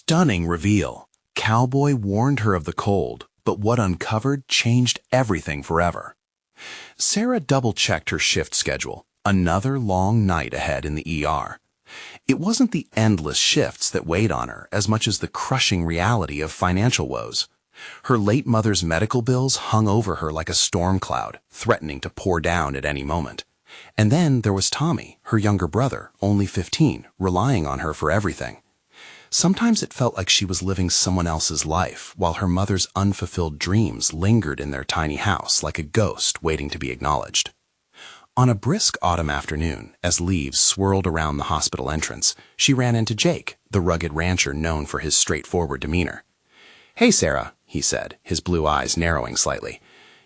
stunning reveal. Cowboy warned her of the cold, but what uncovered changed everything forever. Sarah double-checked her shift schedule. Another long night ahead in the ER. It wasn't the endless shifts that weighed on her as much as the crushing reality of financial woes. Her late mother's medical bills hung over her like a storm cloud, threatening to pour down at any moment. And then there was Tommy, her younger brother, only 15, relying on her for everything. Sometimes it felt like she was living someone else's life, while her mother's unfulfilled dreams lingered in their tiny house like a ghost waiting to be acknowledged. On a brisk autumn afternoon, as leaves swirled around the hospital entrance, she ran into Jake, the rugged rancher known for his straightforward demeanor. "Hey, Sarah," he said, his blue eyes narrowing slightly.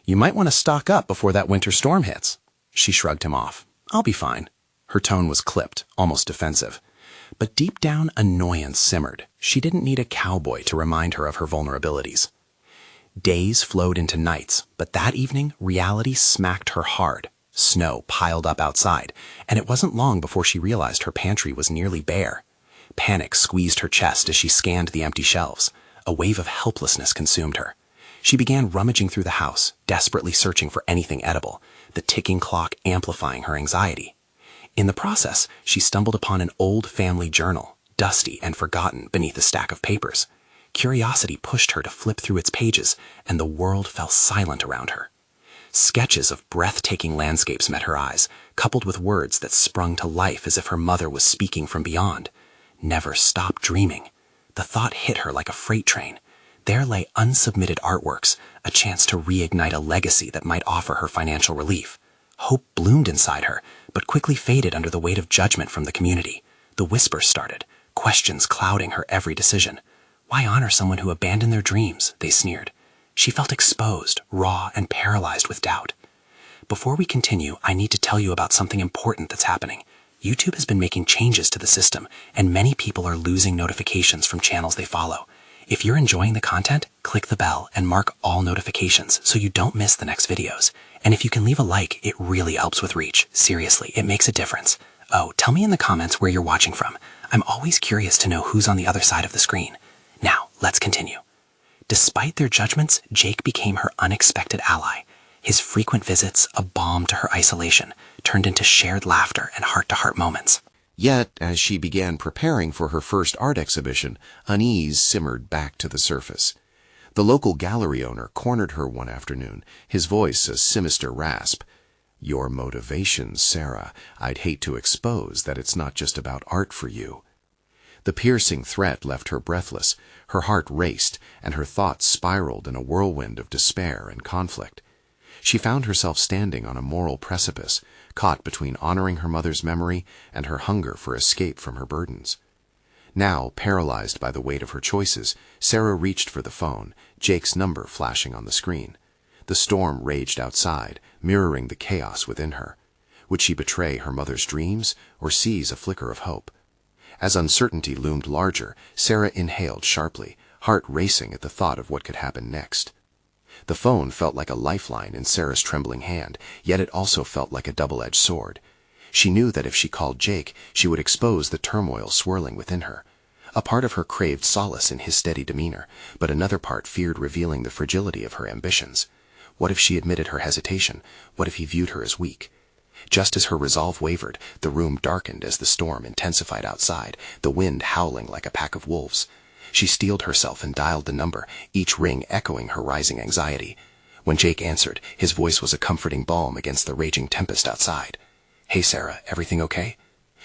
"You might want to stock up before that winter storm hits." She shrugged him off. "I'll be fine." Her tone was clipped, almost defensive. But deep down, annoyance simmered. She didn't need a cowboy to remind her of her vulnerabilities. Days flowed into nights, but that evening, reality smacked her hard. Snow piled up outside, and it wasn't long before she realized her pantry was nearly bare. Panic squeezed her chest as she scanned the empty shelves. A wave of helplessness consumed her. She began rummaging through the house, desperately searching for anything edible, the ticking clock amplifying her anxiety. In the process, she stumbled upon an old family journal, dusty and forgotten beneath a stack of papers. Curiosity pushed her to flip through its pages, and the world fell silent around her. Sketches of breathtaking landscapes met her eyes, coupled with words that sprung to life as if her mother was speaking from beyond. Never stop dreaming. The thought hit her like a freight train. There lay unsubmitted artworks, a chance to reignite a legacy that might offer her financial relief. Hope bloomed inside her, but quickly faded under the weight of judgment from the community. The whispers started, questions clouding her every decision. Why honor someone who abandoned their dreams? They sneered. She felt exposed, raw, and paralyzed with doubt. Before we continue, I need to tell you about something important that's happening. YouTube has been making changes to the system, and many people are losing notifications from channels they follow. If you're enjoying the content, click the bell and mark all notifications so you don't miss the next videos. And if you can leave a like, it really helps with reach. Seriously, it makes a difference. Oh, tell me in the comments where you're watching from. I'm always curious to know who's on the other side of the screen. Now, let's continue. Despite their judgments, Jake became her unexpected ally. His frequent visits, a balm to her isolation, turned into shared laughter and heart-to-heart moments. Yet, as she began preparing for her first art exhibition, unease simmered back to the surface. The local gallery owner cornered her one afternoon, his voice a sinister rasp. "Your motivation, Sarah. I'd hate to expose that it's not just about art for you." The piercing threat left her breathless. Her heart raced, and her thoughts spiraled in a whirlwind of despair and conflict. She found herself standing on a moral precipice, caught between honoring her mother's memory and her hunger for escape from her burdens. Now, paralyzed by the weight of her choices, Sarah reached for the phone, Jake's number flashing on the screen. The storm raged outside, mirroring the chaos within her. Would she betray her mother's dreams or seize a flicker of hope? As uncertainty loomed larger, Sarah inhaled sharply, heart racing at the thought of what could happen next. The phone felt like a lifeline in Sarah's trembling hand, yet it also felt like a double-edged sword. She knew that if she called Jake, she would expose the turmoil swirling within her. A part of her craved solace in his steady demeanor, but another part feared revealing the fragility of her ambitions. What if she admitted her hesitation? What if he viewed her as weak? Just as her resolve wavered, the room darkened as the storm intensified outside, the wind howling like a pack of wolves. She steeled herself and dialed the number, each ring echoing her rising anxiety. When Jake answered, his voice was a comforting balm against the raging tempest outside. "Hey, Sarah, everything okay?"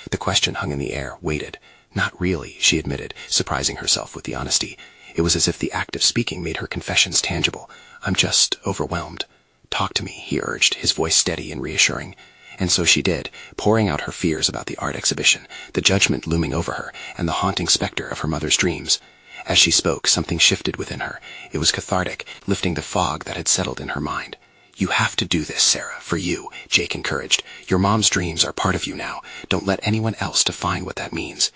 The question hung in the air, waited. "Not really," she admitted, surprising herself with the honesty. It was as if the act of speaking made her confessions tangible. "I'm just overwhelmed." "Talk to me," he urged, his voice steady and reassuring. And so she did, pouring out her fears about the art exhibition, the judgment looming over her, and the haunting specter of her mother's dreams. As she spoke, something shifted within her. It was cathartic, lifting the fog that had settled in her mind. "You have to do this, Sarah, for you," Jake encouraged. "Your mom's dreams are part of you now. Don't let anyone else define what that means."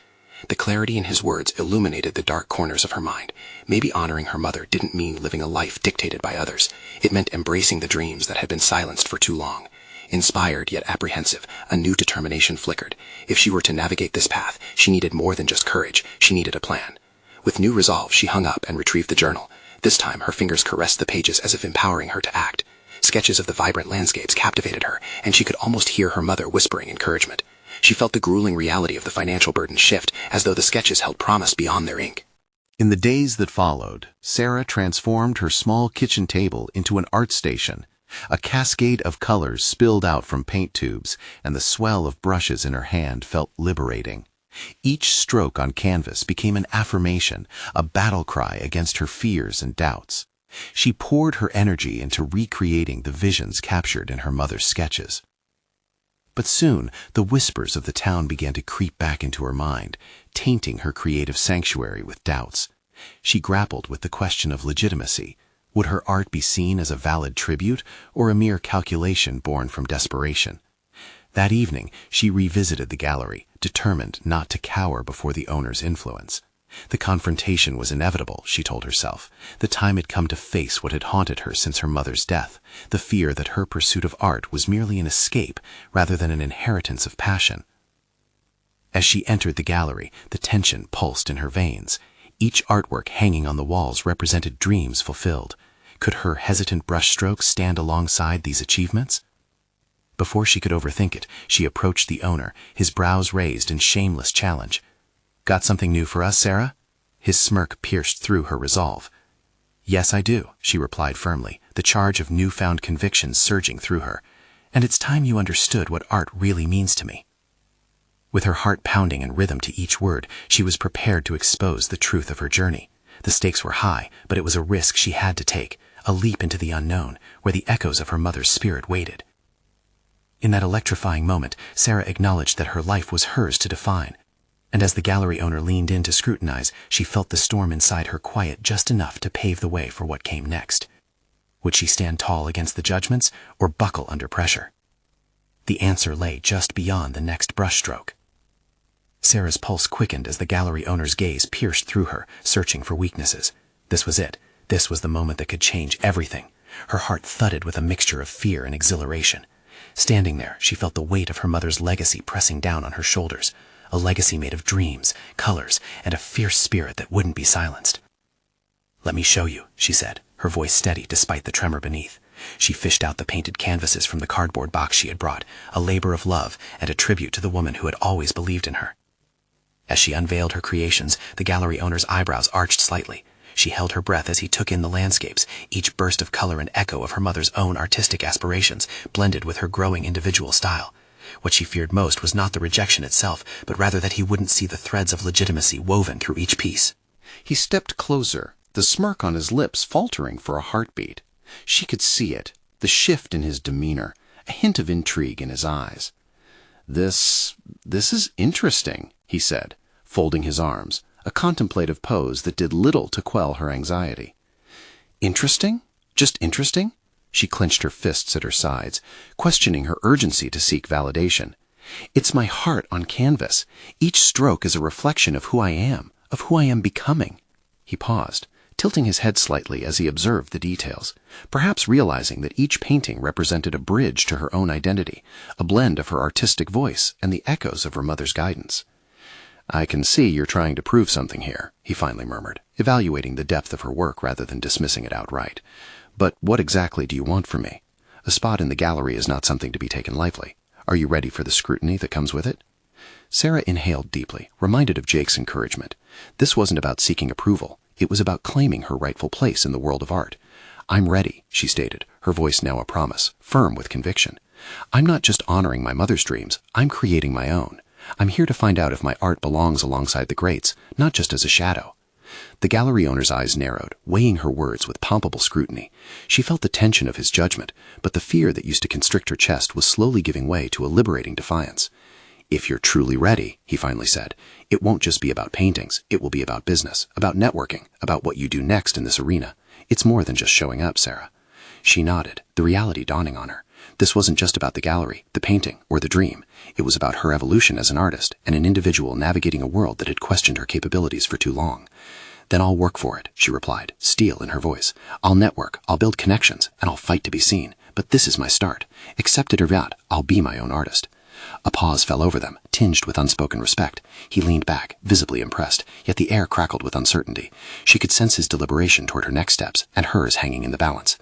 The clarity in his words illuminated the dark corners of her mind. Maybe honoring her mother didn't mean living a life dictated by others. It meant embracing the dreams that had been silenced for too long. Inspired yet apprehensive, a new determination flickered. If she were to navigate this path, she needed more than just courage. She needed a plan. With new resolve, she hung up and retrieved the journal. This time, her fingers caressed the pages as if empowering her to act. Sketches of the vibrant landscapes captivated her, and she could almost hear her mother whispering encouragement. She felt the grueling reality of the financial burden shift, as though the sketches held promise beyond their ink. In the days that followed, Sarah transformed her small kitchen table into an art station. A cascade of colors spilled out from paint tubes, and the swell of brushes in her hand felt liberating. Each stroke on canvas became an affirmation, a battle cry against her fears and doubts. She poured her energy into recreating the visions captured in her mother's sketches. But soon, the whispers of the town began to creep back into her mind, tainting her creative sanctuary with doubts. She grappled with the question of legitimacy. Would her art be seen as a valid tribute or a mere calculation born from desperation? That evening, she revisited the gallery, determined not to cower before the owner's influence. The confrontation was inevitable, she told herself. The time had come to face what had haunted her since her mother's death, the fear that her pursuit of art was merely an escape rather than an inheritance of passion. As she entered the gallery, the tension pulsed in her veins. Each artwork hanging on the walls represented dreams fulfilled. Could her hesitant brushstrokes stand alongside these achievements? Before she could overthink it, she approached the owner, his brows raised in shameless challenge. "Got something new for us, Sarah?" His smirk pierced through her resolve. "Yes, I do," she replied firmly, the charge of newfound conviction surging through her. "And it's time you understood what art really means to me." With her heart pounding in rhythm to each word, she was prepared to expose the truth of her journey. The stakes were high, but it was a risk she had to take, a leap into the unknown, where the echoes of her mother's spirit waited. In that electrifying moment, Sarah acknowledged that her life was hers to define. And as the gallery owner leaned in to scrutinize, she felt the storm inside her quiet just enough to pave the way for what came next. Would she stand tall against the judgments or buckle under pressure? The answer lay just beyond the next brushstroke. Sarah's pulse quickened as the gallery owner's gaze pierced through her, searching for weaknesses. This was it. This was the moment that could change everything. Her heart thudded with a mixture of fear and exhilaration. Standing there, she felt the weight of her mother's legacy pressing down on her shoulders, a legacy made of dreams, colors, and a fierce spirit that wouldn't be silenced. "Let me show you," she said, her voice steady despite the tremor beneath. She fished out the painted canvases from the cardboard box she had brought, a labor of love and a tribute to the woman who had always believed in her. As she unveiled her creations, the gallery owner's eyebrows arched slightly. She held her breath as he took in the landscapes, each burst of color an echo of her mother's own artistic aspirations, blended with her growing individual style. What she feared most was not the rejection itself, but rather that he wouldn't see the threads of legitimacy woven through each piece. He stepped closer, the smirk on his lips faltering for a heartbeat. She could see it, the shift in his demeanor, a hint of intrigue in his eyes. This is interesting," he said, folding his arms, a contemplative pose that did little to quell her anxiety. "Interesting? Just interesting?" She clenched her fists at her sides, questioning her urgency to seek validation. "It's my heart on canvas. Each stroke is a reflection of who I am becoming." He paused, tilting his head slightly as he observed the details, perhaps realizing that each painting represented a bridge to her own identity, a blend of her artistic voice and the echoes of her mother's guidance. "I can see you're trying to prove something here," he finally murmured, evaluating the depth of her work rather than dismissing it outright. "But what exactly do you want from me? A spot in the gallery is not something to be taken lightly. Are you ready for the scrutiny that comes with it?" Sarah inhaled deeply, reminded of Jake's encouragement. This wasn't about seeking approval. It was about claiming her rightful place in the world of art. "I'm ready," she stated, her voice now a promise, firm with conviction. "I'm not just honoring my mother's dreams, I'm creating my own. I'm here to find out if my art belongs alongside the greats, not just as a shadow." The gallery owner's eyes narrowed, weighing her words with palpable scrutiny. She felt the tension of his judgment, but the fear that used to constrict her chest was slowly giving way to a liberating defiance. "If you're truly ready," he finally said, "it won't just be about paintings. It will be about business, about networking, about what you do next in this arena. It's more than just showing up, Sarah." She nodded, the reality dawning on her. This wasn't just about the gallery, the painting, or the dream. It was about her evolution as an artist and an individual navigating a world that had questioned her capabilities for too long. "Then I'll work for it," she replied, steel in her voice. "I'll network, I'll build connections, and I'll fight to be seen. But this is my start. Accept it or not, I'll be my own artist." A pause fell over them, tinged with unspoken respect. He leaned back, visibly impressed, yet the air crackled with uncertainty. She could sense his deliberation toward her next steps, and hers hanging in the balance.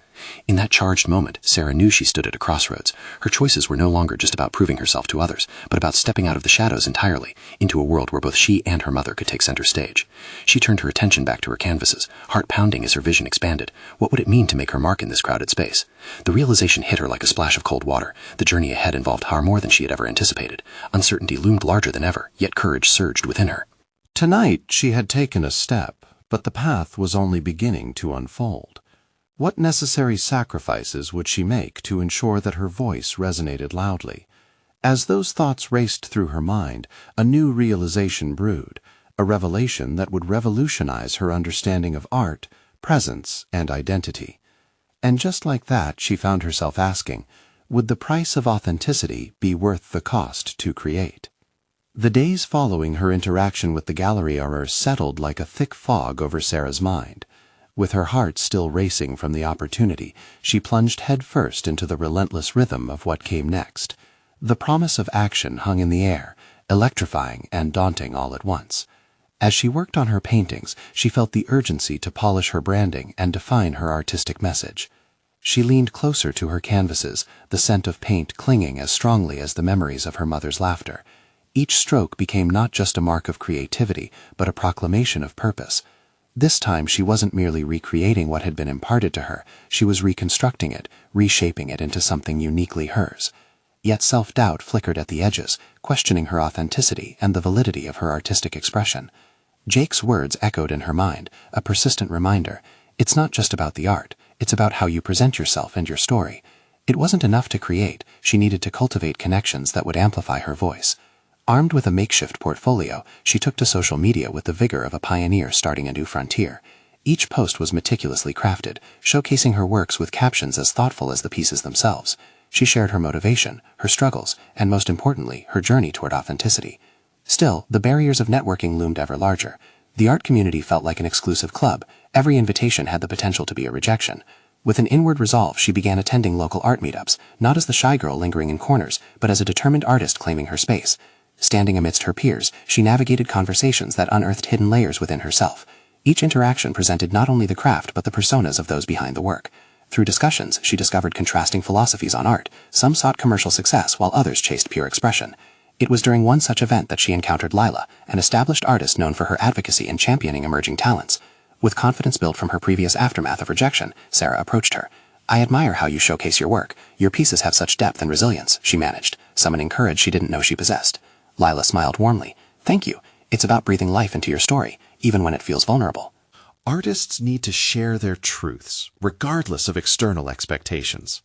In that charged moment, Sarah knew she stood at a crossroads. Her choices were no longer just about proving herself to others, but about stepping out of the shadows entirely, into a world where both she and her mother could take center stage. She turned her attention back to her canvases, heart pounding as her vision expanded. What would it mean to make her mark in this crowded space? The realization hit her like a splash of cold water. The journey ahead involved far more than she had ever anticipated. Uncertainty loomed larger than ever, yet courage surged within her. Tonight she had taken a step, but the path was only beginning to unfold. What necessary sacrifices would she make to ensure that her voice resonated loudly? As those thoughts raced through her mind, a new realization brewed, a revelation that would revolutionize her understanding of art, presence, and identity. And just like that, she found herself asking, would the price of authenticity be worth the cost to create? The days following her interaction with the gallery owner settled like a thick fog over Sarah's mind. With her heart still racing from the opportunity, she plunged headfirst into the relentless rhythm of what came next. The promise of action hung in the air, electrifying and daunting all at once. As she worked on her paintings, she felt the urgency to polish her branding and define her artistic message. She leaned closer to her canvases, the scent of paint clinging as strongly as the memories of her mother's laughter. Each stroke became not just a mark of creativity, but a proclamation of purpose. This time she wasn't merely recreating what had been imparted to her, she was reconstructing it, reshaping it into something uniquely hers. Yet self-doubt flickered at the edges, questioning her authenticity and the validity of her artistic expression. Jake's words echoed in her mind, a persistent reminder. It's not just about the art, it's about how you present yourself and your story. It wasn't enough to create, she needed to cultivate connections that would amplify her voice. Armed with a makeshift portfolio, she took to social media with the vigor of a pioneer starting a new frontier. Each post was meticulously crafted, showcasing her works with captions as thoughtful as the pieces themselves. She shared her motivation, her struggles, and most importantly, her journey toward authenticity. Still, the barriers of networking loomed ever larger. The art community felt like an exclusive club. Every invitation had the potential to be a rejection. With an inward resolve, she began attending local art meetups, not as the shy girl lingering in corners, but as a determined artist claiming her space. Standing amidst her peers, she navigated conversations that unearthed hidden layers within herself. Each interaction presented not only the craft but the personas of those behind the work. Through discussions, she discovered contrasting philosophies on art. Some sought commercial success while others chased pure expression. It was during one such event that she encountered Lila, an established artist known for her advocacy in championing emerging talents. With confidence built from her previous aftermath of rejection, Sarah approached her. "I admire how you showcase your work. Your pieces have such depth and resilience," she managed, summoning courage she didn't know she possessed. Lila smiled warmly. "Thank you. It's about breathing life into your story, even when it feels vulnerable." Artists need to share their truths, regardless of external expectations.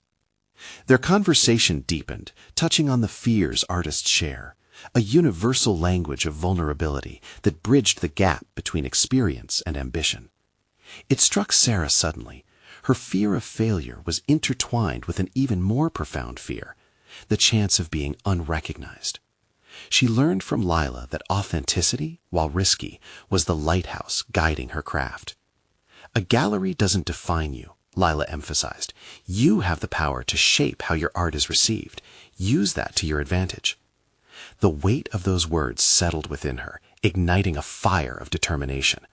Their conversation deepened, touching on the fears artists share, a universal language of vulnerability that bridged the gap between experience and ambition. It struck Sarah suddenly. Her fear of failure was intertwined with an even more profound fear, the chance of being unrecognized. She learned from Lila that authenticity, while risky, was the lighthouse guiding her craft. "A gallery doesn't define you," Lila emphasized. "You have the power to shape how your art is received. Use that to your advantage." The weight of those words settled within her, igniting a fire of determination.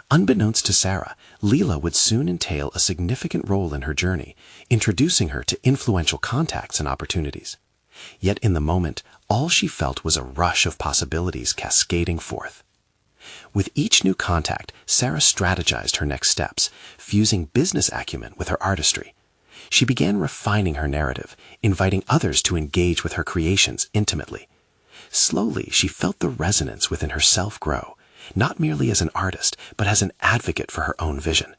Unbeknownst to Sarah, Lila would soon entail a significant role in her journey, introducing her to influential contacts and opportunities. Yet in the moment, all she felt was a rush of possibilities cascading forth. With each new contact, Sarah strategized her next steps, fusing business acumen with her artistry. She began refining her narrative, inviting others to engage with her creations intimately. Slowly, she felt the resonance within herself grow, not merely as an artist, but as an advocate for her own vision.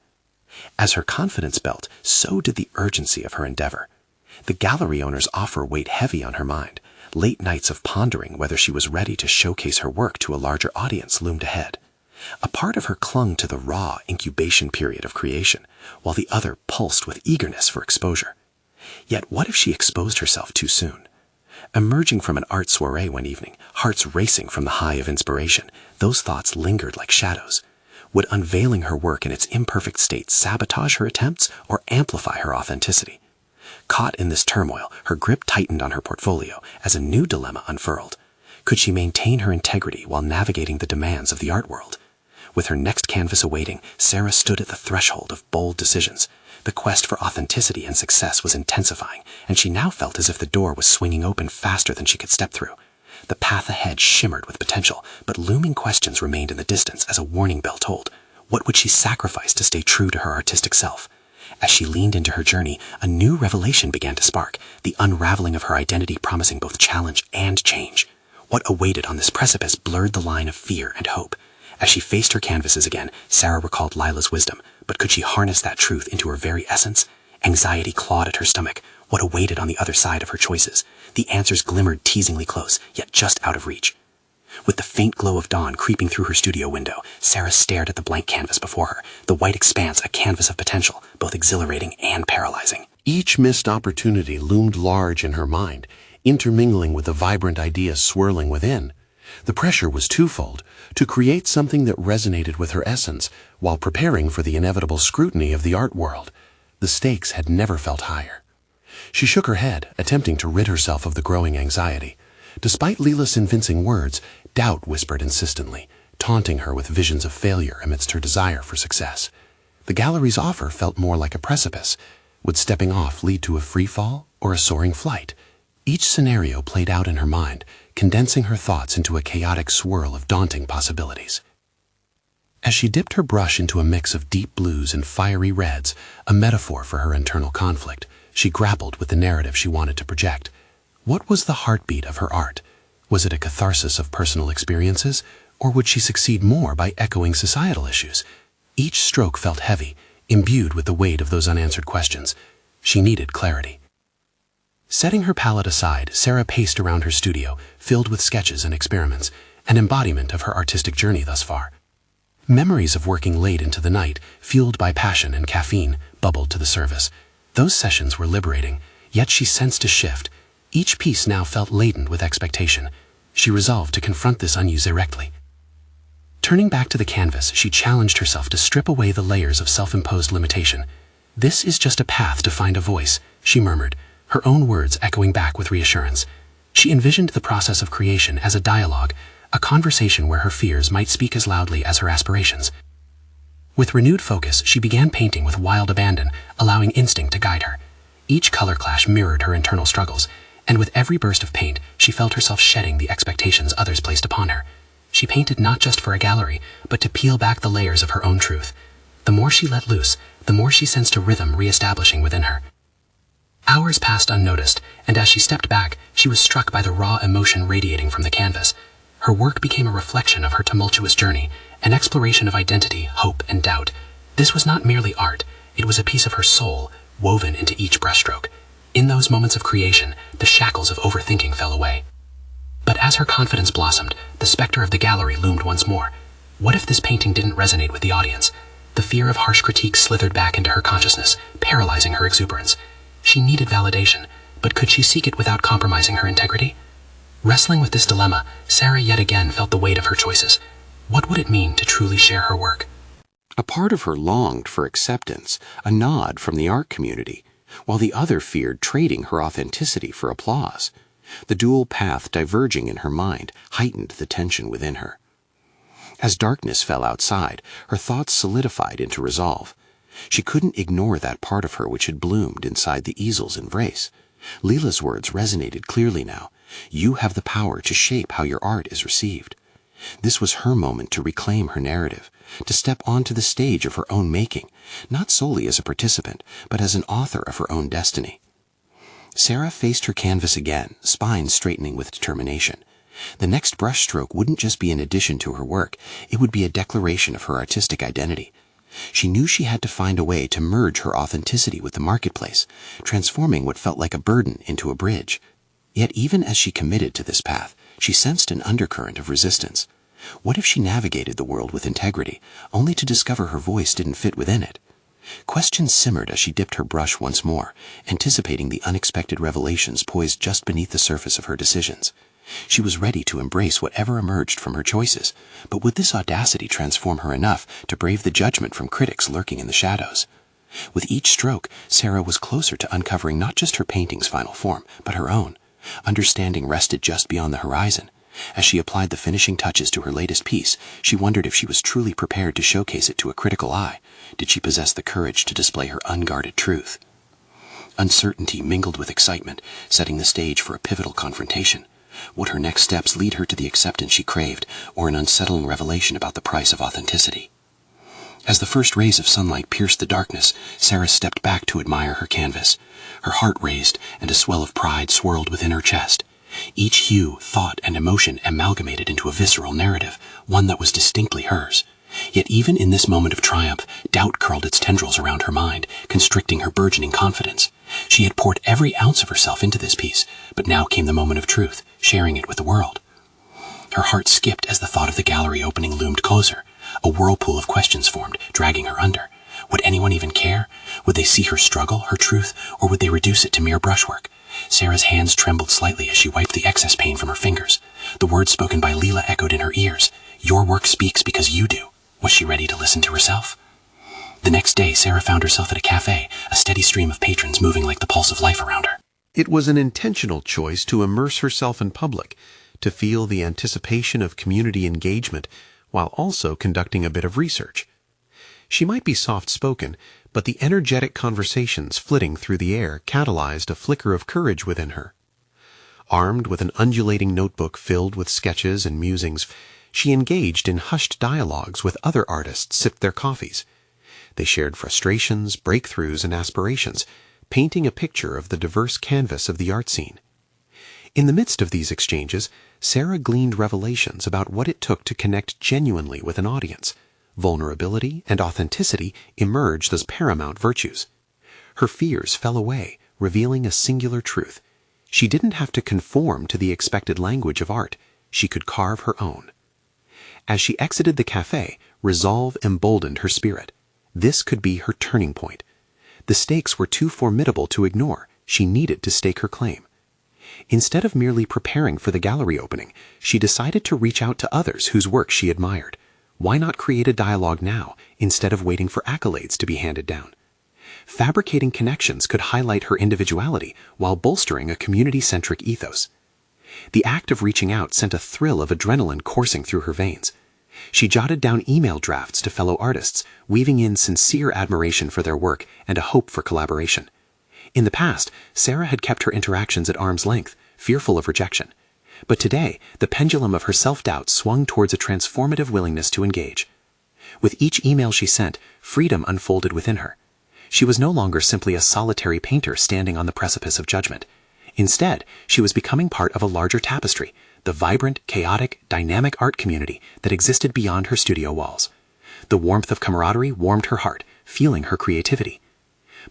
As her confidence built, so did the urgency of her endeavor. The gallery owner's offer weighed heavy on her mind. Late nights of pondering whether she was ready to showcase her work to a larger audience loomed ahead. A part of her clung to the raw incubation period of creation, while the other pulsed with eagerness for exposure. Yet what if she exposed herself too soon? Emerging from an art soiree one evening, hearts racing from the high of inspiration, those thoughts lingered like shadows. Would unveiling her work in its imperfect state sabotage her attempts or amplify her authenticity? Caught in this turmoil, her grip tightened on her portfolio as a new dilemma unfurled. Could she maintain her integrity while navigating the demands of the art world? With her next canvas awaiting, Sarah stood at the threshold of bold decisions. The quest for authenticity and success was intensifying, and she now felt as if the door was swinging open faster than she could step through. The path ahead shimmered with potential, but looming questions remained in the distance as a warning bell tolled. What would she sacrifice to stay true to her artistic self? As she leaned into her journey, a new revelation began to spark, the unraveling of her identity promising both challenge and change. What awaited on this precipice blurred the line of fear and hope. As she faced her canvases again, Sarah recalled Lila's wisdom, but could she harness that truth into her very essence? Anxiety clawed at her stomach. What awaited on the other side of her choices? The answers glimmered teasingly close, yet just out of reach. With the faint glow of dawn creeping through her studio window, Sarah stared at the blank canvas before her, the white expanse a canvas of potential, both exhilarating and paralyzing. Each missed opportunity loomed large in her mind, intermingling with the vibrant ideas swirling within. The pressure was twofold: to create something that resonated with her essence, while preparing for the inevitable scrutiny of the art world. The stakes had never felt higher. She shook her head, attempting to rid herself of the growing anxiety. Despite Lila's convincing words, doubt whispered insistently, taunting her with visions of failure amidst her desire for success. The gallery's offer felt more like a precipice. Would stepping off lead to a free fall or a soaring flight? Each scenario played out in her mind, condensing her thoughts into a chaotic swirl of daunting possibilities. As she dipped her brush into a mix of deep blues and fiery reds, a metaphor for her internal conflict, she grappled with the narrative she wanted to project. What was the heartbeat of her art? Was it a catharsis of personal experiences, or would she succeed more by echoing societal issues? Each stroke felt heavy, imbued with the weight of those unanswered questions. She needed clarity. Setting her palette aside, Sarah paced around her studio, filled with sketches and experiments, an embodiment of her artistic journey thus far. Memories of working late into the night, fueled by passion and caffeine, bubbled to the surface. Those sessions were liberating, yet she sensed a shift. Each piece now felt laden with expectation. She resolved to confront this unease directly. Turning back to the canvas, she challenged herself to strip away the layers of self-imposed limitation. "This is just a path to find a voice," she murmured, her own words echoing back with reassurance. She envisioned the process of creation as a dialogue, a conversation where her fears might speak as loudly as her aspirations. With renewed focus, she began painting with wild abandon, allowing instinct to guide her. Each color clash mirrored her internal struggles, and with every burst of paint, she felt herself shedding the expectations others placed upon her. She painted not just for a gallery, but to peel back the layers of her own truth. The more she let loose, the more she sensed a rhythm re-establishing within her. Hours passed unnoticed, and as she stepped back, she was struck by the raw emotion radiating from the canvas. Her work became a reflection of her tumultuous journey, an exploration of identity, hope, and doubt. This was not merely art, it was a piece of her soul, woven into each brushstroke. In those moments of creation, the shackles of overthinking fell away. But as her confidence blossomed, the specter of the gallery loomed once more. What if this painting didn't resonate with the audience? The fear of harsh critique slithered back into her consciousness, paralyzing her exuberance. She needed validation, but could she seek it without compromising her integrity? Wrestling with this dilemma, Sarah yet again felt the weight of her choices. What would it mean to truly share her work? A part of her longed for acceptance, a nod from the art community, while the other feared trading her authenticity for applause. The dual path diverging in her mind heightened the tension within her. As darkness fell outside, her thoughts solidified into resolve. She couldn't ignore that part of her which had bloomed inside the easel's embrace. Lila's words resonated clearly now. You have the power to shape how your art is received. This was her moment to reclaim her narrative, to step onto the stage of her own making, not solely as a participant, but as an author of her own destiny. Sarah faced her canvas again, spine straightening with determination. The next brushstroke wouldn't just be an addition to her work, it would be a declaration of her artistic identity. She knew she had to find a way to merge her authenticity with the marketplace, transforming what felt like a burden into a bridge. Yet even as she committed to this path, she sensed an undercurrent of resistance. What if she navigated the world with integrity, only to discover her voice didn't fit within it? Questions simmered as she dipped her brush once more, anticipating the unexpected revelations poised just beneath the surface of her decisions. She was ready to embrace whatever emerged from her choices, but would this audacity transform her enough to brave the judgment from critics lurking in the shadows? With each stroke, Sarah was closer to uncovering not just her painting's final form, but her own. Understanding rested just beyond the horizon. As she applied the finishing touches to her latest piece, she wondered if she was truly prepared to showcase it to a critical eye. Did she possess the courage to display her unguarded truth? Uncertainty mingled with excitement, setting the stage for a pivotal confrontation. Would her next steps lead her to the acceptance she craved, or an unsettling revelation about the price of authenticity? As the first rays of sunlight pierced the darkness, Sarah stepped back to admire her canvas. Her heart raised, and a swell of pride swirled within her chest. Each hue, thought, and emotion amalgamated into a visceral narrative, one that was distinctly hers. Yet even in this moment of triumph, doubt curled its tendrils around her mind, constricting her burgeoning confidence. She had poured every ounce of herself into this piece, but now came the moment of truth, sharing it with the world. Her heart skipped as the thought of the gallery opening loomed closer. A whirlpool of questions formed, dragging her under. Would anyone even care? Would they see her struggle, her truth, or would they reduce it to mere brushwork? Sarah's hands trembled slightly as she wiped the excess pain from her fingers. The words spoken by Leela echoed in her ears. Your work speaks because you do. Was she ready to listen to herself? The next day, Sarah found herself at a cafe, a steady stream of patrons moving like the pulse of life around her. It was an intentional choice to immerse herself in public, to feel the anticipation of community engagement while also conducting a bit of research. She might be soft-spoken, but the energetic conversations flitting through the air catalyzed a flicker of courage within her. Armed with an undulating notebook filled with sketches and musings, she engaged in hushed dialogues with other artists sipped their coffees. They shared frustrations, breakthroughs, and aspirations, painting a picture of the diverse canvas of the art scene. In the midst of these exchanges, Sarah gleaned revelations about what it took to connect genuinely with an audience. Vulnerability and authenticity emerged as paramount virtues. Her fears fell away, revealing a singular truth. She didn't have to conform to the expected language of art. She could carve her own. As she exited the cafe, resolve emboldened her spirit. This could be her turning point. The stakes were too formidable to ignore. She needed to stake her claim. Instead of merely preparing for the gallery opening, she decided to reach out to others whose work she admired. Why not create a dialogue now, instead of waiting for accolades to be handed down? Fabricating connections could highlight her individuality while bolstering a community-centric ethos. The act of reaching out sent a thrill of adrenaline coursing through her veins. She jotted down email drafts to fellow artists, weaving in sincere admiration for their work and a hope for collaboration. In the past, Sarah had kept her interactions at arm's length, fearful of rejection. But today, the pendulum of her self-doubt swung towards a transformative willingness to engage. With each email she sent, freedom unfolded within her. She was no longer simply a solitary painter standing on the precipice of judgment. Instead, she was becoming part of a larger tapestry, the vibrant, chaotic, dynamic art community that existed beyond her studio walls. The warmth of camaraderie warmed her heart, fueling her creativity.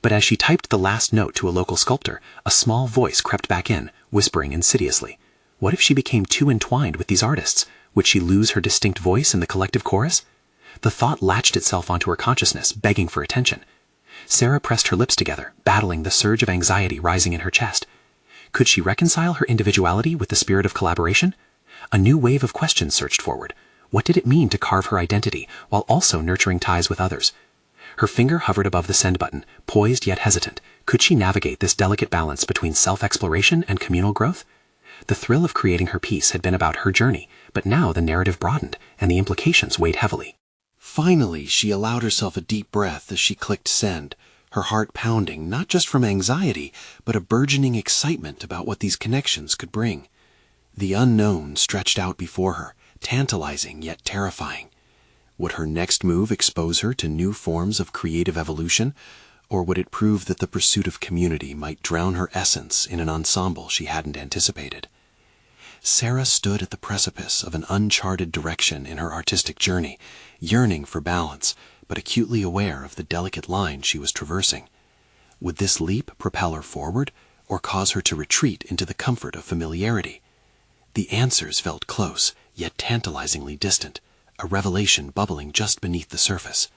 But as she typed the last note to a local sculptor, a small voice crept back in, whispering insidiously. What if she became too entwined with these artists? Would she lose her distinct voice in the collective chorus? The thought latched itself onto her consciousness, begging for attention. Sarah pressed her lips together, battling the surge of anxiety rising in her chest. Could she reconcile her individuality with the spirit of collaboration? A new wave of questions surged forward. What did it mean to carve her identity while also nurturing ties with others? Her finger hovered above the send button, poised yet hesitant. Could she navigate this delicate balance between self-exploration and communal growth? The thrill of creating her piece had been about her journey, but now the narrative broadened, and the implications weighed heavily. Finally, she allowed herself a deep breath as she clicked send, her heart pounding not just from anxiety, but a burgeoning excitement about what these connections could bring. The unknown stretched out before her, tantalizing yet terrifying. Would her next move expose her to new forms of creative evolution, or would it prove that the pursuit of community might drown her essence in an ensemble she hadn't anticipated? Sarah stood at the precipice of an uncharted direction in her artistic journey, yearning for balance, but acutely aware of the delicate line she was traversing. Would this leap propel her forward, or cause her to retreat into the comfort of familiarity? The answers felt close, yet tantalizingly distant, a revelation bubbling just beneath the surface.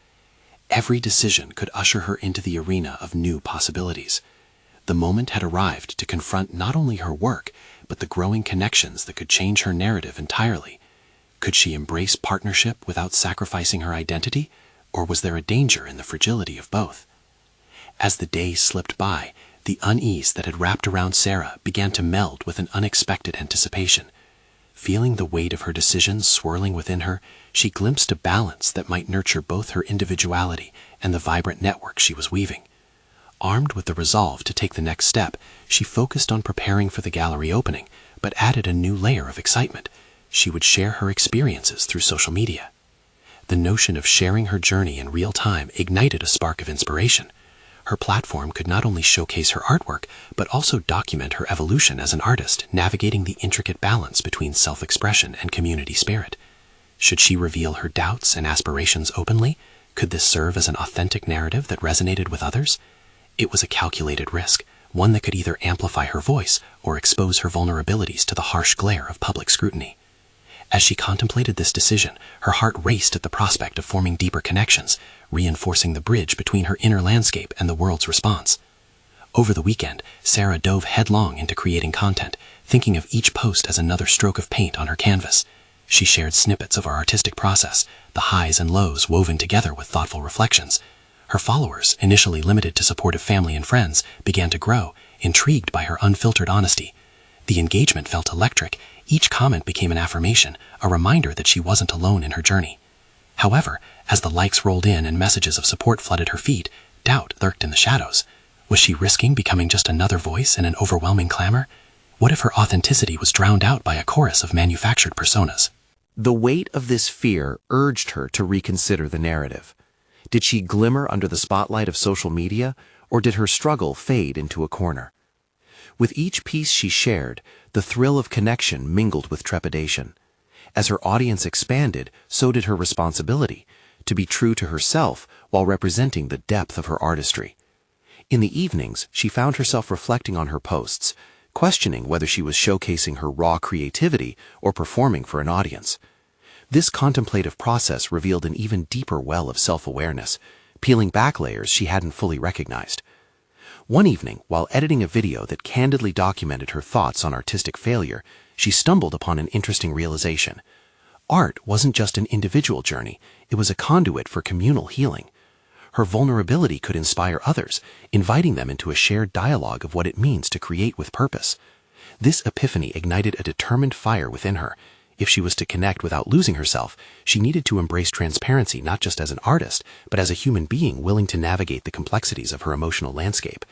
Every decision could usher her into the arena of new possibilities. The moment had arrived to confront not only her work, but the growing connections that could change her narrative entirely. Could she embrace partnership without sacrificing her identity, or was there a danger in the fragility of both? As the days slipped by, the unease that had wrapped around Sarah began to meld with an unexpected anticipation. Feeling the weight of her decisions swirling within her, she glimpsed a balance that might nurture both her individuality and the vibrant network she was weaving. Armed with the resolve to take the next step, she focused on preparing for the gallery opening, but added a new layer of excitement. She would share her experiences through social media. The notion of sharing her journey in real time ignited a spark of inspiration. Her platform could not only showcase her artwork, but also document her evolution as an artist, navigating the intricate balance between self-expression and community spirit. Should she reveal her doubts and aspirations openly? Could this serve as an authentic narrative that resonated with others? It was a calculated risk, one that could either amplify her voice or expose her vulnerabilities to the harsh glare of public scrutiny. As she contemplated this decision, her heart raced at the prospect of forming deeper connections, reinforcing the bridge between her inner landscape and the world's response. Over the weekend, Sarah dove headlong into creating content, thinking of each post as another stroke of paint on her canvas. She shared snippets of her artistic process, the highs and lows woven together with thoughtful reflections. Her followers, initially limited to supportive family and friends, began to grow, intrigued by her unfiltered honesty. The engagement felt electric. Each comment became an affirmation, a reminder that she wasn't alone in her journey. However, as the likes rolled in and messages of support flooded her feed, doubt lurked in the shadows. Was she risking becoming just another voice in an overwhelming clamor? What if her authenticity was drowned out by a chorus of manufactured personas? The weight of this fear urged her to reconsider the narrative. Did she glimmer under the spotlight of social media, or did her struggle fade into a corner? With each piece she shared, the thrill of connection mingled with trepidation. As her audience expanded, so did her responsibility, to be true to herself while representing the depth of her artistry. In the evenings, she found herself reflecting on her posts, questioning whether she was showcasing her raw creativity or performing for an audience. This contemplative process revealed an even deeper well of self-awareness, peeling back layers she hadn't fully recognized. One evening, while editing a video that candidly documented her thoughts on artistic failure, she stumbled upon an interesting realization. Art wasn't just an individual journey, it was a conduit for communal healing. Her vulnerability could inspire others, inviting them into a shared dialogue of what it means to create with purpose. This epiphany ignited a determined fire within her. If she was to connect without losing herself, she needed to embrace transparency not just as an artist, but as a human being willing to navigate the complexities of her emotional landscape.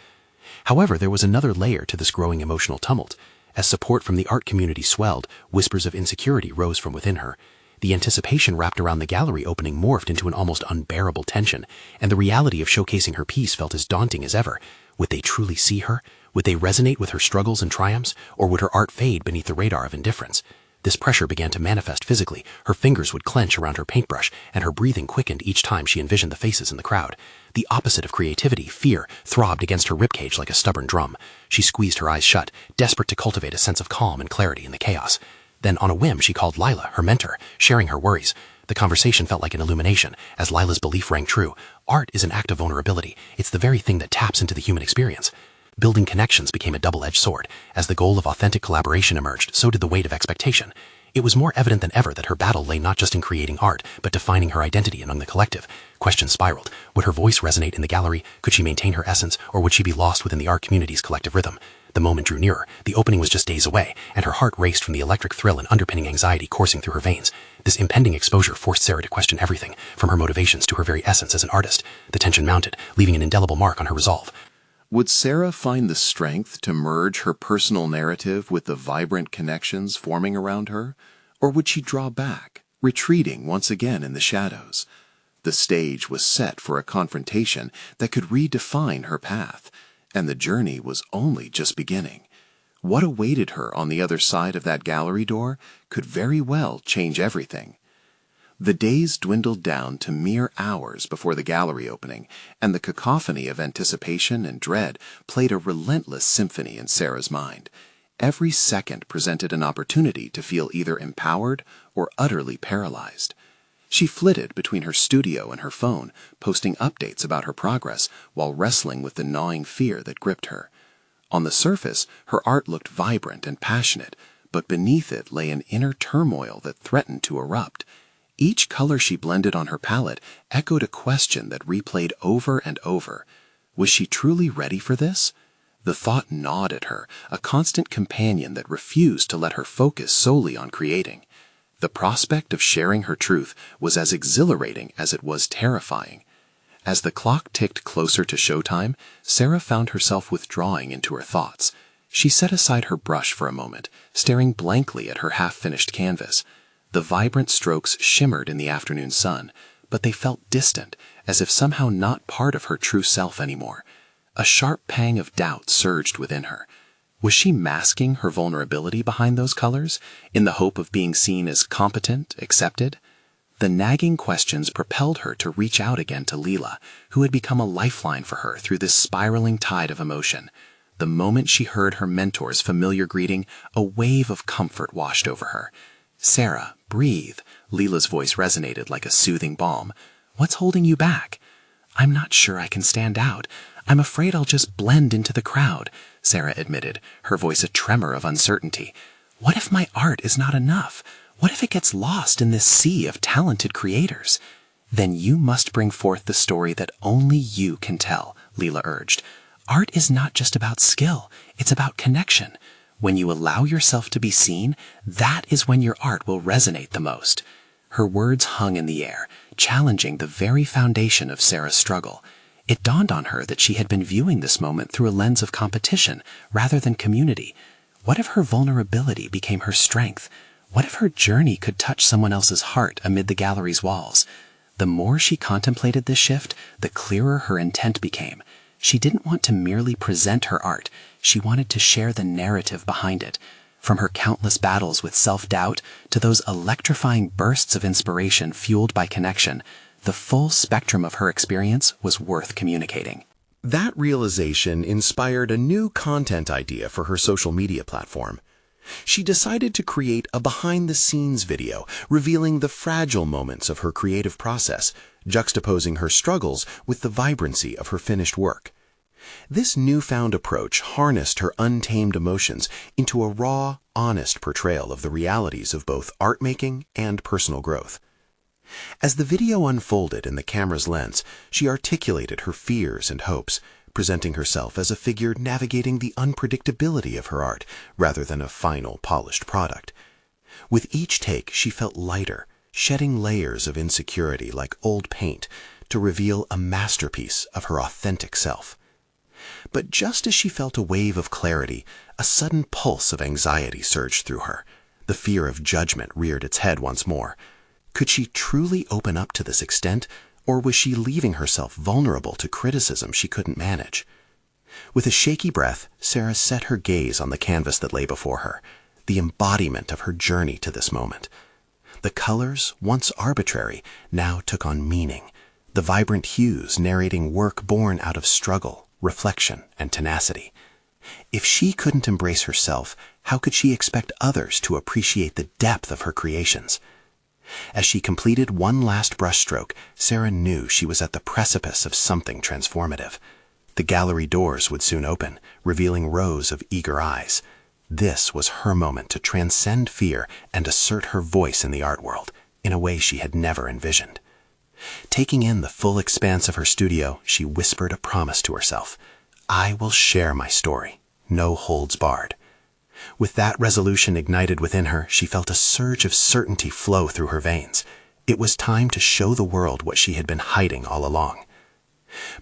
However, there was another layer to this growing emotional tumult. As support from the art community swelled, whispers of insecurity rose from within her. The anticipation wrapped around the gallery opening morphed into an almost unbearable tension, and the reality of showcasing her piece felt as daunting as ever. Would they truly see her? Would they resonate with her struggles and triumphs? Or would her art fade beneath the radar of indifference? This pressure began to manifest physically. Her fingers would clench around her paintbrush, and her breathing quickened each time she envisioned the faces in the crowd. The opposite of creativity, fear, throbbed against her ribcage like a stubborn drum. She squeezed her eyes shut, desperate to cultivate a sense of calm and clarity in the chaos. Then, on a whim, she called Lila, her mentor, sharing her worries. The conversation felt like an illumination, as Lila's belief rang true. Art is an act of vulnerability. It's the very thing that taps into the human experience. Building connections became a double-edged sword. As the goal of authentic collaboration emerged, so did the weight of expectation. It was more evident than ever that her battle lay not just in creating art, but defining her identity among the collective. Questions spiraled. Would her voice resonate in the gallery? Could she maintain her essence, or would she be lost within the art community's collective rhythm? The moment drew nearer. The opening was just days away, and her heart raced from the electric thrill and underpinning anxiety coursing through her veins. This impending exposure forced Sarah to question everything, from her motivations to her very essence as an artist. The tension mounted, leaving an indelible mark on her resolve. Would Sarah find the strength to merge her personal narrative with the vibrant connections forming around her? Or would she draw back, retreating once again in the shadows? The stage was set for a confrontation that could redefine her path, and the journey was only just beginning. What awaited her on the other side of that gallery door could very well change everything. The days dwindled down to mere hours before the gallery opening, and the cacophony of anticipation and dread played a relentless symphony in Sarah's mind. Every second presented an opportunity to feel either empowered or utterly paralyzed. She flitted between her studio and her phone, posting updates about her progress while wrestling with the gnawing fear that gripped her. On the surface, her art looked vibrant and passionate, but beneath it lay an inner turmoil that threatened to erupt. Each color she blended on her palette echoed a question that replayed over and over. Was she truly ready for this? The thought gnawed at her, a constant companion that refused to let her focus solely on creating. The prospect of sharing her truth was as exhilarating as it was terrifying. As the clock ticked closer to showtime, Sarah found herself withdrawing into her thoughts. She set aside her brush for a moment, staring blankly at her half-finished canvas. The vibrant strokes shimmered in the afternoon sun, but they felt distant, as if somehow not part of her true self anymore. A sharp pang of doubt surged within her. Was she masking her vulnerability behind those colors, in the hope of being seen as competent, accepted? The nagging questions propelled her to reach out again to Leela, who had become a lifeline for her through this spiraling tide of emotion. The moment she heard her mentor's familiar greeting, a wave of comfort washed over her. "Sarah, breathe," Leela's voice resonated like a soothing balm. "What's holding you back?" "I'm not sure I can stand out. I'm afraid I'll just blend into the crowd," Sarah admitted, her voice a tremor of uncertainty. "What if my art is not enough? What if it gets lost in this sea of talented creators?" "Then you must bring forth the story that only you can tell," Leela urged. "Art is not just about skill, it's about connection. When you allow yourself to be seen, that is when your art will resonate the most." Her words hung in the air, challenging the very foundation of Sarah's struggle. It dawned on her that she had been viewing this moment through a lens of competition rather than community. What if her vulnerability became her strength? What if her journey could touch someone else's heart amid the gallery's walls? The more she contemplated this shift, the clearer her intent became. She didn't want to merely present her art. She wanted to share the narrative behind it. From her countless battles with self-doubt to those electrifying bursts of inspiration fueled by connection, the full spectrum of her experience was worth communicating. That realization inspired a new content idea for her social media platform. She decided to create a behind-the-scenes video revealing the fragile moments of her creative process, juxtaposing her struggles with the vibrancy of her finished work. This newfound approach harnessed her untamed emotions into a raw, honest portrayal of the realities of both art making and personal growth. As the video unfolded in the camera's lens, she articulated her fears and hopes, presenting herself as a figure navigating the unpredictability of her art rather than a final, polished product. With each take, she felt lighter, shedding layers of insecurity like old paint to reveal a masterpiece of her authentic self. But just as she felt a wave of clarity, a sudden pulse of anxiety surged through her. The fear of judgment reared its head once more. Could she truly open up to this extent, or was she leaving herself vulnerable to criticism she couldn't manage? With a shaky breath, Sarah set her gaze on the canvas that lay before her, the embodiment of her journey to this moment. The colors, once arbitrary, now took on meaning, the vibrant hues narrating work born out of struggle, reflection, and tenacity. If she couldn't embrace herself, how could she expect others to appreciate the depth of her creations? As she completed one last brushstroke, Sarah knew she was at the precipice of something transformative. The gallery doors would soon open, revealing rows of eager eyes. This was her moment to transcend fear and assert her voice in the art world, in a way she had never envisioned. Taking in the full expanse of her studio, she whispered a promise to herself. "I will share my story, no holds barred." With that resolution ignited within her, she felt a surge of certainty flow through her veins. It was time to show the world what she had been hiding all along.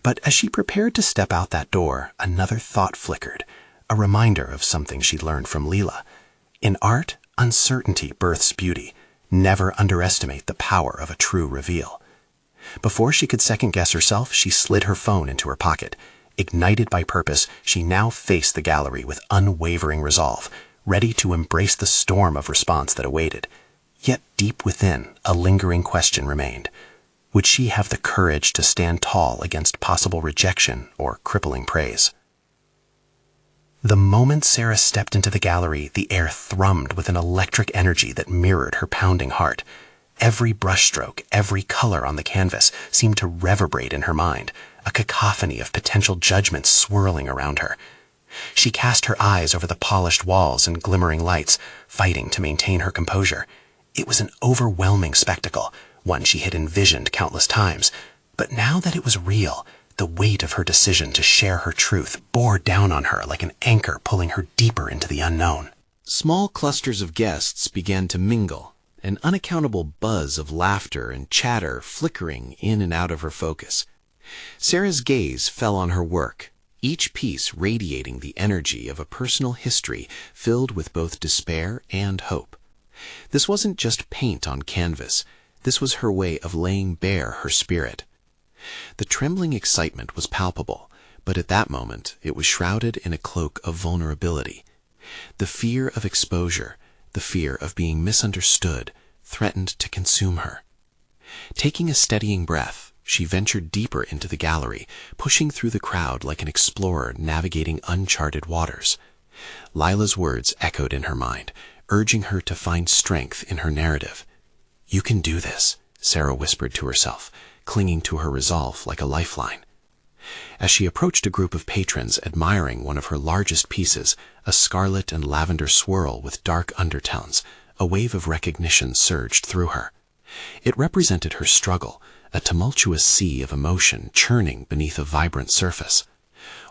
But as she prepared to step out that door, another thought flickered, a reminder of something she'd learned from Leela. In art, uncertainty births beauty. Never underestimate the power of a true reveal. Before she could second-guess herself, she slid her phone into her pocket. Ignited by purpose, she now faced the gallery with unwavering resolve, ready to embrace the storm of response that awaited. Yet deep within, a lingering question remained. Would she have the courage to stand tall against possible rejection or crippling praise? The moment Sarah stepped into the gallery, the air thrummed with an electric energy that mirrored her pounding heart. Every brushstroke, every color on the canvas seemed to reverberate in her mind, a cacophony of potential judgments swirling around her. She cast her eyes over the polished walls and glimmering lights, fighting to maintain her composure. It was an overwhelming spectacle, one she had envisioned countless times. But now that it was real, The weight of her decision to share her truth bore down on her like an anchor pulling her deeper into the unknown. Small clusters of guests began to mingle, an unaccountable buzz of laughter and chatter flickering in and out of her focus. Sarah's gaze fell on her work, each piece radiating the energy of a personal history filled with both despair and hope. This wasn't just paint on canvas. This was her way of laying bare her spirit. The trembling excitement was palpable, but at that moment it was shrouded in a cloak of vulnerability. The fear of exposure, the fear of being misunderstood, threatened to consume her. Taking a steadying breath, she ventured deeper into the gallery, pushing through the crowd like an explorer navigating uncharted waters. Lila's words echoed in her mind, urging her to find strength in her narrative. "You can do this," Sarah whispered to herself, clinging to her resolve like a lifeline. As she approached a group of patrons admiring one of her largest pieces, a scarlet and lavender swirl with dark undertones, a wave of recognition surged through her. It represented her struggle, a tumultuous sea of emotion churning beneath a vibrant surface.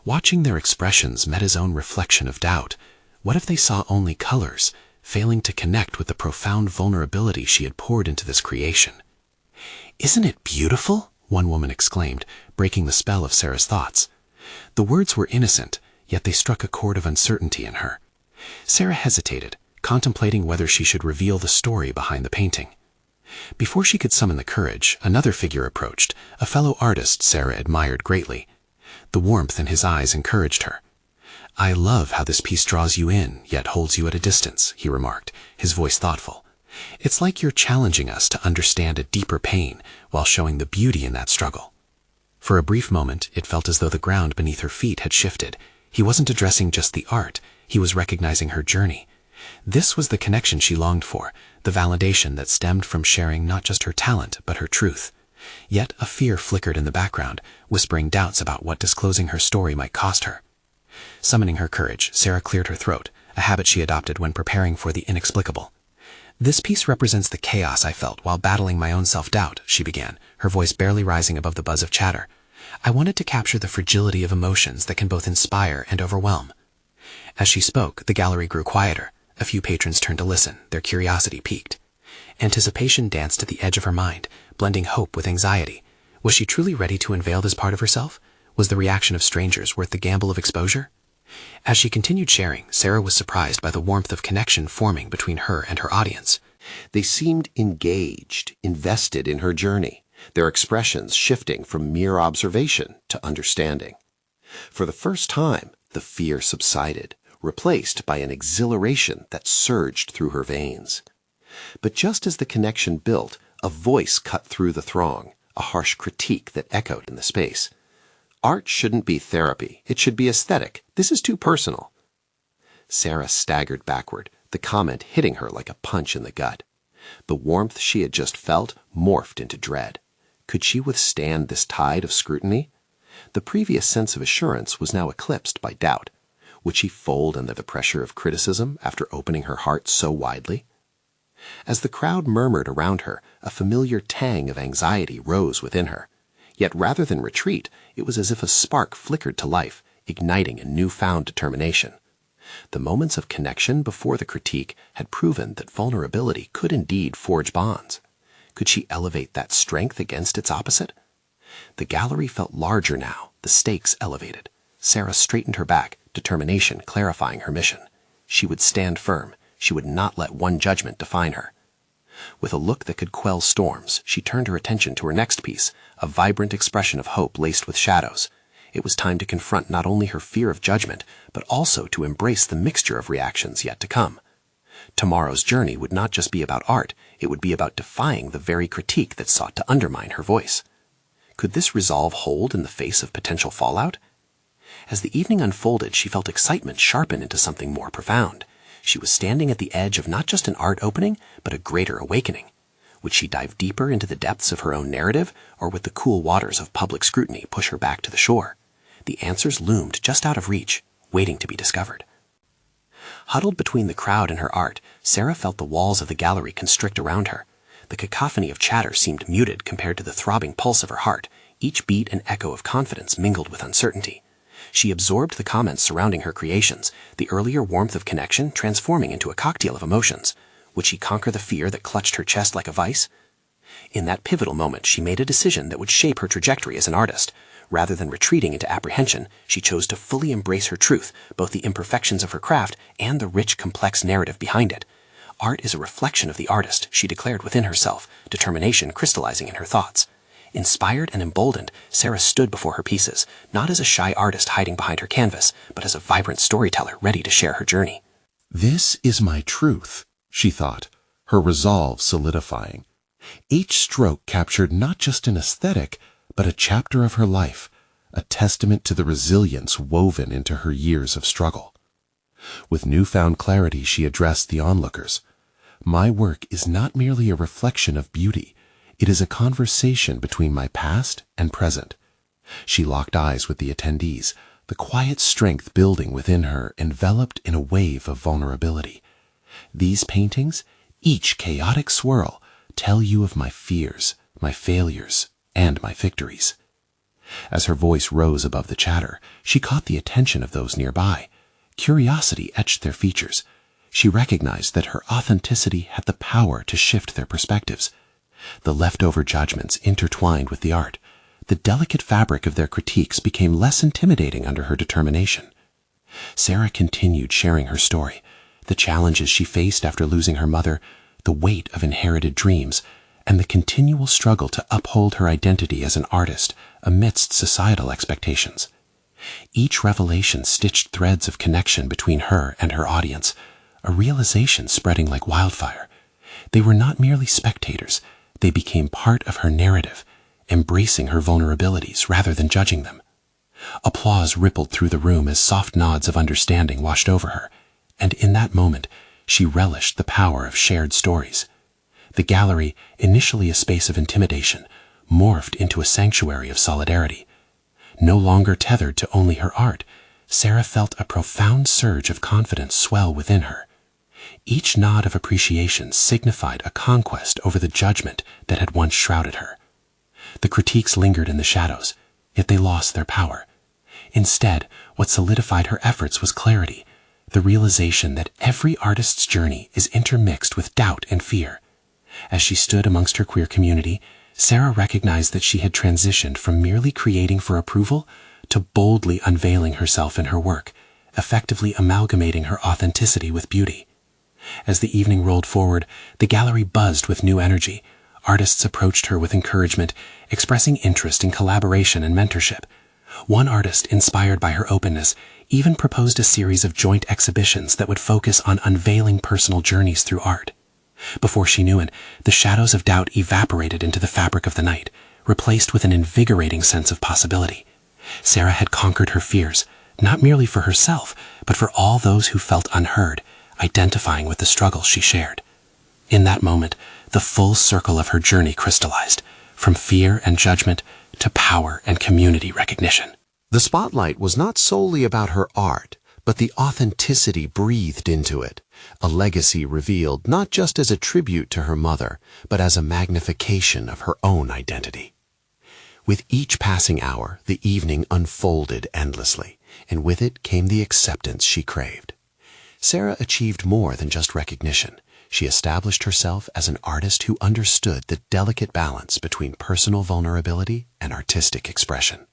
Watching their expressions met his own reflection of doubt. What if they saw only colors, failing to connect with the profound vulnerability she had poured into this creation? "Isn't it beautiful?" one woman exclaimed, breaking the spell of Sarah's thoughts. The words were innocent, yet they struck a chord of uncertainty in her. Sarah hesitated, contemplating whether she should reveal the story behind the painting. Before she could summon the courage, another figure approached, a fellow artist Sarah admired greatly. The warmth in his eyes encouraged her. "I love how this piece draws you in, yet holds you at a distance," he remarked, his voice thoughtful. "It's like you're challenging us to understand a deeper pain while showing the beauty in that struggle." For a brief moment, it felt as though the ground beneath her feet had shifted. He wasn't addressing just the art, he was recognizing her journey. This was the connection she longed for, the validation that stemmed from sharing not just her talent, but her truth. Yet a fear flickered in the background, whispering doubts about what disclosing her story might cost her. Summoning her courage, Sarah cleared her throat, a habit she adopted when preparing for the inexplicable. "This piece represents the chaos I felt while battling my own self-doubt," she began, her voice barely rising above the buzz of chatter. "I wanted to capture the fragility of emotions that can both inspire and overwhelm." As she spoke, the gallery grew quieter. A few patrons turned to listen, their curiosity piqued. Anticipation danced at the edge of her mind, blending hope with anxiety. Was she truly ready to unveil this part of herself? Was the reaction of strangers worth the gamble of exposure? As she continued sharing, Sarah was surprised by the warmth of connection forming between her and her audience. They seemed engaged, invested in her journey, their expressions shifting from mere observation to understanding. For the first time, the fear subsided, replaced by an exhilaration that surged through her veins. But just as the connection built, a voice cut through the throng, a harsh critique that echoed in the space. "Art shouldn't be therapy. It should be aesthetic. This is too personal." Sarah staggered backward, the comment hitting her like a punch in the gut. The warmth she had just felt morphed into dread. Could she withstand this tide of scrutiny? The previous sense of assurance was now eclipsed by doubt. Would she fold under the pressure of criticism after opening her heart so widely? As the crowd murmured around her, a familiar tang of anxiety rose within her. Yet rather than retreat, it was as if a spark flickered to life, igniting a newfound determination. The moments of connection before the critique had proven that vulnerability could indeed forge bonds. Could she elevate that strength against its opposite? The gallery felt larger now, the stakes elevated. Sarah straightened her back, determination clarifying her mission. She would stand firm. She would not let one judgment define her. With a look that could quell storms, she turned her attention to her next piece, a vibrant expression of hope laced with shadows. It was time to confront not only her fear of judgment, but also to embrace the mixture of reactions yet to come. Tomorrow's journey would not just be about art, it would be about defying the very critique that sought to undermine her voice. Could this resolve hold in the face of potential fallout? As the evening unfolded, she felt excitement sharpen into something more profound. She was standing at the edge of not just an art opening, but a greater awakening. Would she dive deeper into the depths of her own narrative, or would the cool waters of public scrutiny push her back to the shore? The answers loomed just out of reach, waiting to be discovered. Huddled between the crowd and her art, Sarah felt the walls of the gallery constrict around her. The cacophony of chatter seemed muted compared to the throbbing pulse of her heart, each beat an echo of confidence mingled with uncertainty. She absorbed the comments surrounding her creations, the earlier warmth of connection transforming into a cocktail of emotions. Would she conquer the fear that clutched her chest like a vice? In that pivotal moment, she made a decision that would shape her trajectory as an artist. Rather than retreating into apprehension, she chose to fully embrace her truth, both the imperfections of her craft and the rich, complex narrative behind it. Art is a reflection of the artist, she declared within herself, determination crystallizing in her thoughts. Inspired and emboldened, Sarah stood before her pieces, not as a shy artist hiding behind her canvas, but as a vibrant storyteller ready to share her journey. This is my truth, she thought, her resolve solidifying. Each stroke captured not just an aesthetic, but a chapter of her life, a testament to the resilience woven into her years of struggle. With newfound clarity, she addressed the onlookers. My work is not merely a reflection of beauty. It is a conversation between my past and present. She locked eyes with the attendees, the quiet strength building within her enveloped in a wave of vulnerability. These paintings, each chaotic swirl, tell you of my fears, my failures, and my victories. As her voice rose above the chatter, she caught the attention of those nearby. Curiosity etched their features. She recognized that her authenticity had the power to shift their perspectives. The leftover judgments intertwined with the art. The delicate fabric of their critiques became less intimidating under her determination. Sarah continued sharing her story, the challenges she faced after losing her mother, the weight of inherited dreams, and the continual struggle to uphold her identity as an artist amidst societal expectations. Each revelation stitched threads of connection between her and her audience, a realization spreading like wildfire. They were not merely spectators, they became part of her narrative, embracing her vulnerabilities rather than judging them. Applause rippled through the room as soft nods of understanding washed over her, and in that moment, she relished the power of shared stories. The gallery, initially a space of intimidation, morphed into a sanctuary of solidarity. No longer tethered to only her art, Sarah felt a profound surge of confidence swell within her. Each nod of appreciation signified a conquest over the judgment that had once shrouded her. The critiques lingered in the shadows, yet they lost their power. Instead, what solidified her efforts was clarity, the realization that every artist's journey is intermixed with doubt and fear. As she stood amongst her queer community, Sarah recognized that she had transitioned from merely creating for approval to boldly unveiling herself in her work, effectively amalgamating her authenticity with beauty. As the evening rolled forward, the gallery buzzed with new energy. Artists approached her with encouragement, expressing interest in collaboration and mentorship. One artist, inspired by her openness, even proposed a series of joint exhibitions that would focus on unveiling personal journeys through art. Before she knew it, the shadows of doubt evaporated into the fabric of the night, replaced with an invigorating sense of possibility. Sarah had conquered her fears, not merely for herself, but for all those who felt unheard, identifying with the struggles she shared. In that moment, the full circle of her journey crystallized, from fear and judgment to power and community recognition. The spotlight was not solely about her art, but the authenticity breathed into it, a legacy revealed not just as a tribute to her mother, but as a magnification of her own identity. With each passing hour, the evening unfolded endlessly, and with it came the acceptance she craved. Sarah achieved more than just recognition. She established herself as an artist who understood the delicate balance between personal vulnerability and artistic expression.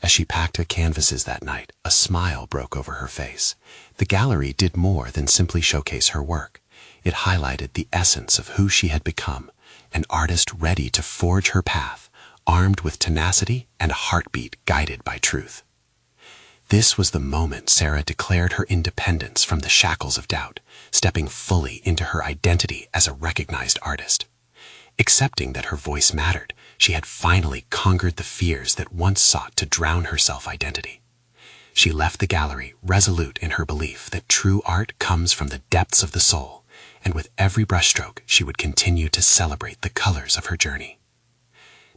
As she packed her canvases that night, a smile broke over her face. The gallery did more than simply showcase her work. It highlighted the essence of who she had become, an artist ready to forge her path, armed with tenacity and a heartbeat guided by truth. This was the moment Sarah declared her independence from the shackles of doubt, stepping fully into her identity as a recognized artist. Accepting that her voice mattered, she had finally conquered the fears that once sought to drown her self-identity. She left the gallery resolute in her belief that true art comes from the depths of the soul, and with every brushstroke she would continue to celebrate the colors of her journey.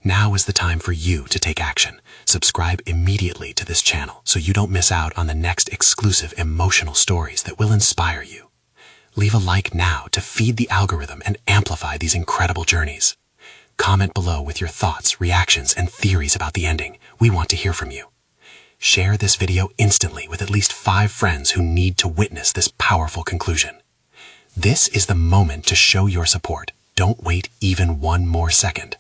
Now is the time for you to take action. Subscribe immediately to this channel so you don't miss out on the next exclusive emotional stories that will inspire you. Leave a like now to feed the algorithm and amplify these incredible journeys. Comment below with your thoughts, reactions, and theories about the ending. We want to hear from you. Share this video instantly with at least 5 friends who need to witness this powerful conclusion. This is the moment to show your support. Don't wait even one more second.